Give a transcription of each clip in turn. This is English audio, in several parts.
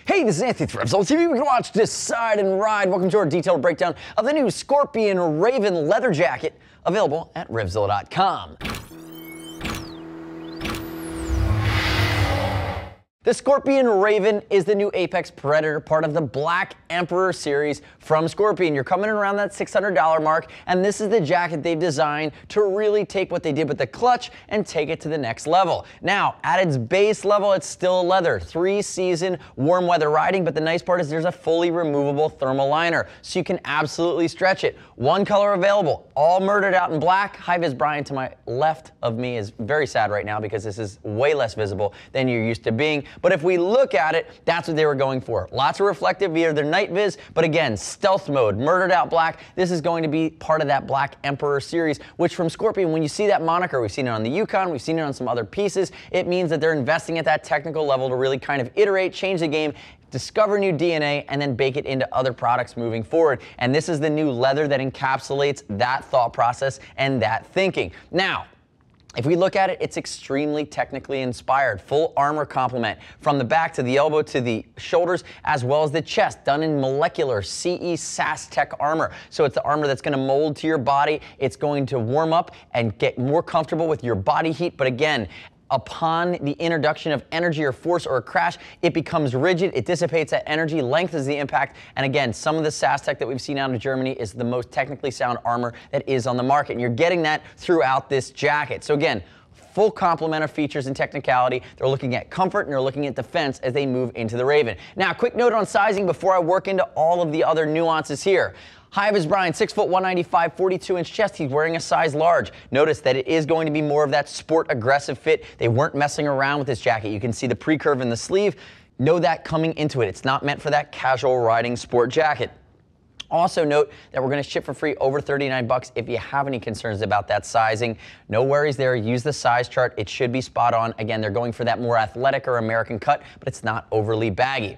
Hey, this is Anthony from RevZilla TV. We can watch Decide and Ride. Welcome to our detailed breakdown of the new Scorpion Ravin leather jacket, available at RevZilla.com. The Scorpion Ravin is the new Apex Predator, part of the Black Emperor series from Scorpion. You're coming in around that $600 mark, and this is the jacket they've designed to really take what they did with the clutch and take it to the next level. Now, at its base level, it's still leather, 3-season warm weather riding, but the nice part is there's a fully removable thermal liner, so you can absolutely stretch it. One color available, all murdered out in black. Hi-Vis Brian to my left of me is very sad right now because this is way less visible than you're used to being. But if we look at it, that's what they were going for. Lots of reflective via their night vis, but again, stealth mode, murdered out black. This is going to be part of that Black Emperor series, which from Scorpion, when you see that moniker, we've seen it on the Yukon, we've seen it on some other pieces, it means that they're investing at that technical level to really kind of iterate, change the game, discover new DNA, and then bake it into other products moving forward. And this is the new leather that encapsulates that thought process and that thinking. Now, if we look at it, it's extremely technically inspired. Full armor complement from the back to the elbow to the shoulders, as well as the chest, done in molecular CE Sas-Tec armor. So it's the armor that's going to mold to your body. It's going to warm up and get more comfortable with your body heat. But again, upon the introduction of energy or force or a crash, it becomes rigid, it dissipates that energy, lengthens the impact, and again, some of the Sas-Tec that we've seen out of Germany is the most technically sound armor that is on the market, and you're getting that throughout this jacket. So again, full complement of features and technicality. They're looking at comfort and they're looking at defense as they move into the Ravin. Now, quick note on sizing before I work into all of the other nuances here. Hi-Vis Brian, 6 foot 195, 42-inch chest. He's wearing a size large. Notice that it is going to be more of that sport aggressive fit. They weren't messing around with this jacket. You can see the pre-curve in the sleeve. Know that coming into it. It's not meant for that casual riding sport jacket. Also note that we're going to ship for free over $39 if you have any concerns about that sizing. No worries there. Use the size chart. It should be spot on. Again, they're going for that more athletic or American cut, but it's not overly baggy.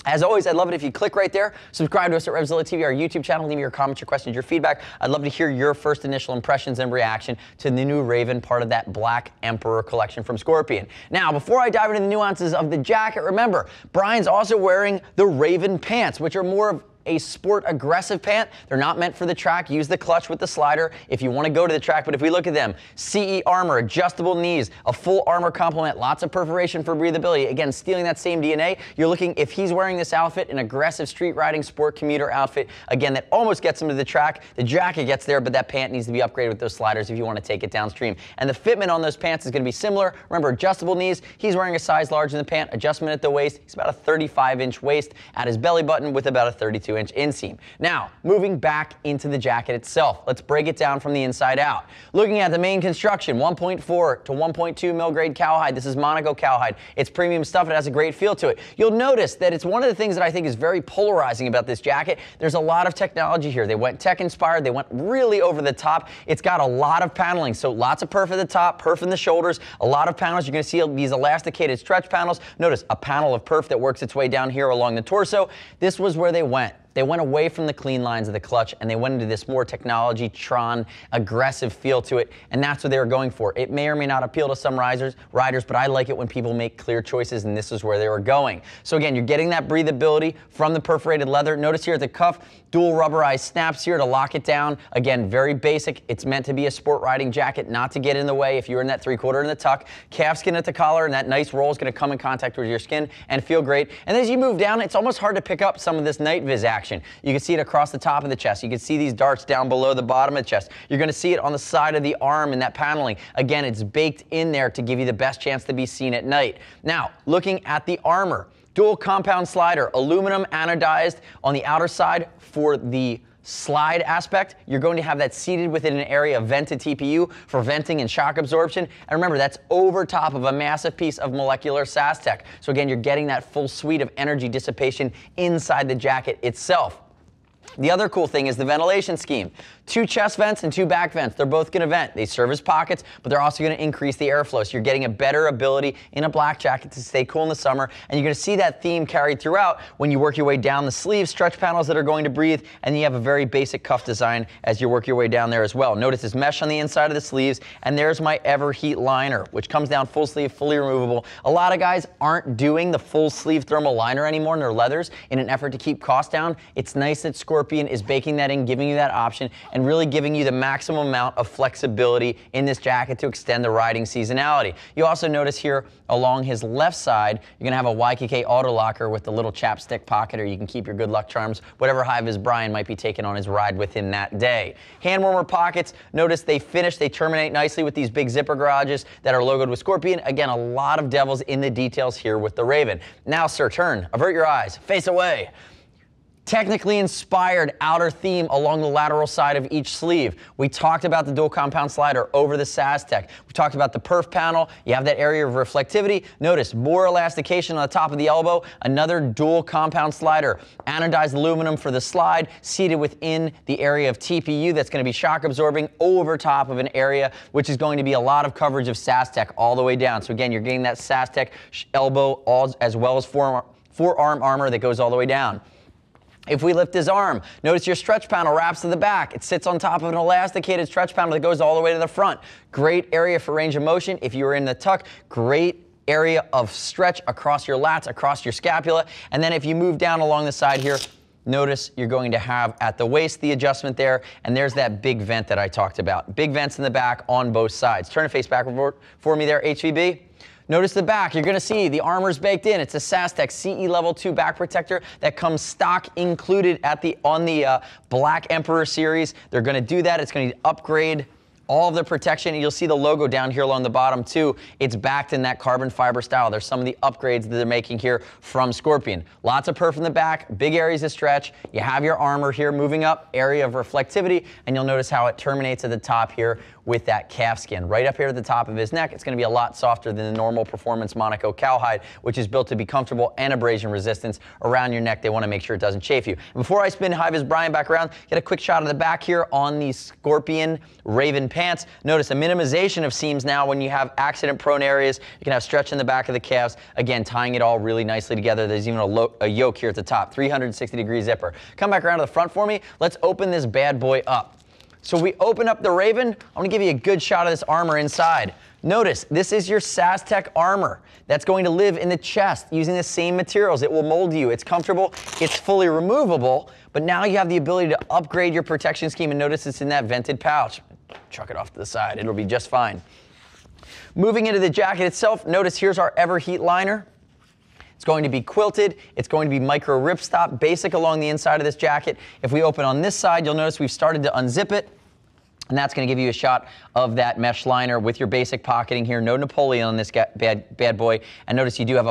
As always, I'd love it if you click right there, subscribe to us at RevZilla TV, our YouTube channel, leave me your comments, your questions, your feedback. I'd love to hear your first initial impressions and reaction to the new Ravin, part of that Black Emperor collection from Scorpion. Now, before I dive into the nuances of the jacket, remember, Brian's also wearing the Ravin Pants, which are more of a sport aggressive pant. They're not meant for the track. Use the clutch with the slider if you want to go to the track, but if we look at them, CE armor, adjustable knees, a full armor complement, lots of perforation for breathability. Again, stealing that same DNA. You're looking, if he's wearing this outfit, an aggressive street riding sport commuter outfit, again, that almost gets him to the track. The jacket gets there, but that pant needs to be upgraded with those sliders if you want to take it downstream. And the fitment on those pants is going to be similar. Remember, adjustable knees. He's wearing a size large in the pant, adjustment at the waist. He's about a 35-inch waist at his belly button with about a 32-inch inseam. Now, moving back into the jacket itself, let's break it down from the inside out. Looking at the main construction, 1.4 to 1.2 mil grade cowhide. This is Monaco cowhide. It's premium stuff. It has a great feel to it. You'll notice that it's one of the things that I think is very polarizing about this jacket. There's a lot of technology here. They went tech inspired. They went really over the top. It's got a lot of paneling. So lots of perf at the top, perf in the shoulders, a lot of panels. You're going to see these elasticated stretch panels. Notice a panel of perf that works its way down here along the torso. This was where they went. They went away from the clean lines of the clutch and they went into this more technology-tron, aggressive feel to it, and that's what they were going for. It may or may not appeal to some riders, but I like it when people make clear choices, and this is where they were going. So again, you're getting that breathability from the perforated leather. Notice here at the cuff, dual rubberized snaps here to lock it down. Again, very basic. It's meant to be a sport riding jacket, not to get in the way if you're in that 3/4 in the tuck. Calfskin at the collar, and that nice roll is going to come in contact with your skin and feel great. And as you move down, it's almost hard to pick up some of this night vis action. You can see it across the top of the chest. You can see these darts down below the bottom of the chest. You're going to see it on the side of the arm in that paneling. Again, it's baked in there to give you the best chance to be seen at night. Now, looking at the armor, dual compound slider, aluminum anodized on the outer side for the slide aspect. You're going to have that seated within an area of vented TPU for venting and shock absorption. And remember, that's over top of a massive piece of molecular Sas-Tec. So again, you're getting that full suite of energy dissipation inside the jacket itself. The other cool thing is the ventilation scheme. 2 chest vents and 2 back vents. They're both going to vent. They serve as pockets, but they're also going to increase the airflow. So you're getting a better ability in a black jacket to stay cool in the summer. And you're going to see that theme carried throughout when you work your way down the sleeves, stretch panels that are going to breathe, and you have a very basic cuff design as you work your way down there as well. Notice this mesh on the inside of the sleeves, and there's my EverHEat liner, which comes down full sleeve, fully removable. A lot of guys aren't doing the full sleeve thermal liner anymore in their leathers in an effort to keep costs down. It's nice that Scorpion is baking that in, giving you that option, and really giving you the maximum amount of flexibility in this jacket to extend the riding seasonality. You also notice here along his left side, you're going to have a YKK auto locker with the little chapstick pocket, or you can keep your good luck charms, whatever High-Vis Brian might be taking on his ride with him that day. Hand warmer pockets, notice they terminate nicely with these big zipper garages that are logoed with Scorpion. Again, a lot of devils in the details here with the Ravin. Now, sir, turn, avert your eyes, face away. Technically inspired outer theme along the lateral side of each sleeve. We talked about the dual compound slider over the Sas-Tec. We talked about the perf panel. You have that area of reflectivity. Notice more elastication on the top of the elbow. Another dual compound slider. Anodized aluminum for the slide, seated within the area of TPU that's going to be shock absorbing over top of an area which is going to be a lot of coverage of Sas-Tec all the way down. So again, you're getting that Sas-Tec elbow as well as forearm armor that goes all the way down. If we lift his arm, notice your stretch panel wraps to the back. It sits on top of an elasticated stretch panel that goes all the way to the front. Great area for range of motion. If you were in the tuck, great area of stretch across your lats, across your scapula. And then if you move down along the side here, notice you're going to have at the waist the adjustment there, and there's that big vent that I talked about. Big vents in the back on both sides. Turn it face backward for me there, HVB. Notice the back, you're going to see the armor's baked in. It's a Sas-Tec CE Level 2 back protector that comes stock included on the Black Emperor series. They're going to do that. It's going to upgrade all of the protection, and you'll see the logo down here along the bottom too. It's backed in that carbon fiber style. There's some of the upgrades that they're making here from Scorpion. Lots of perf in the back, big areas of stretch. You have your armor here moving up, area of reflectivity, and you'll notice how it terminates at the top here with that calf skin. Right up here at the top of his neck, it's going to be a lot softer than the normal performance Monaco cowhide, which is built to be comfortable and abrasion resistance around your neck. They want to make sure it doesn't chafe you. And before I spin High-Vis Brian back around, get a quick shot of the back here on the Scorpion Ravin Pants. Notice a minimization of seams now when you have accident-prone areas. You can have stretch in the back of the calves. Again, tying it all really nicely together. There's even a yoke here at the top, 360-degree zipper. Come back around to the front for me. Let's open this bad boy up. So we open up the Ravin. I'm going to give you a good shot of this armor inside. Notice, this is your Sas-Tec armor that's going to live in the chest using the same materials. It will mold you. It's comfortable. It's fully removable, but now you have the ability to upgrade your protection scheme, and notice it's in that vented pouch. Chuck it off to the side. It'll be just fine. Moving into the jacket itself, notice here's our EverHEat liner. It's going to be quilted. It's going to be micro ripstop, basic along the inside of this jacket. If we open on this side, you'll notice we've started to unzip it. And that's going to give you a shot of that mesh liner with your basic pocketing here. No Napoleon on this bad boy. And notice you do have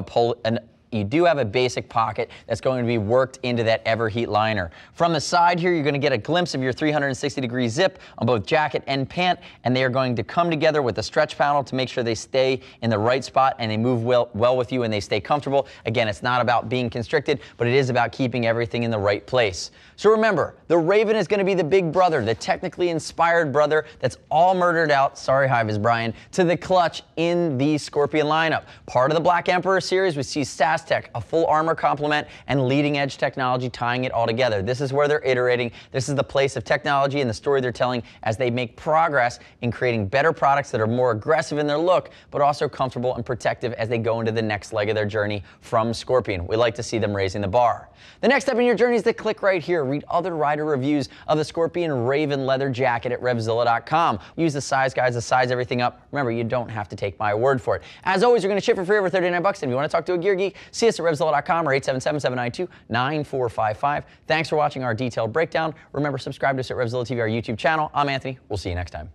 a basic pocket that's going to be worked into that EverHEat liner. From the side here, you're going to get a glimpse of your 360-degree zip on both jacket and pant, and they are going to come together with the stretch panel to make sure they stay in the right spot and they move well with you and they stay comfortable. Again, it's not about being constricted, but it is about keeping everything in the right place. So remember, the Ravin is going to be the big brother, the technically inspired brother that's all murdered out, sorry High-Vis Brian, to the clutch in the Scorpion lineup. Part of the Black Emperor series, we see Sas-Tec, a full armor complement, and leading edge technology tying it all together. This is where they're iterating. This is the place of technology and the story they're telling as they make progress in creating better products that are more aggressive in their look, but also comfortable and protective as they go into the next leg of their journey from Scorpion. We like to see them raising the bar. The next step in your journey is to click right here. Read other rider reviews of the Scorpion Ravin leather jacket at RevZilla.com. Use the size guides to size everything up. Remember, you don't have to take my word for it. As always, you're going to ship for free over $39. And if you want to talk to a gear geek, see us at RevZilla.com or 877-792-9455. Thanks for watching our detailed breakdown. Remember, subscribe to us at RevZilla TV, our YouTube channel. I'm Anthony. We'll see you next time.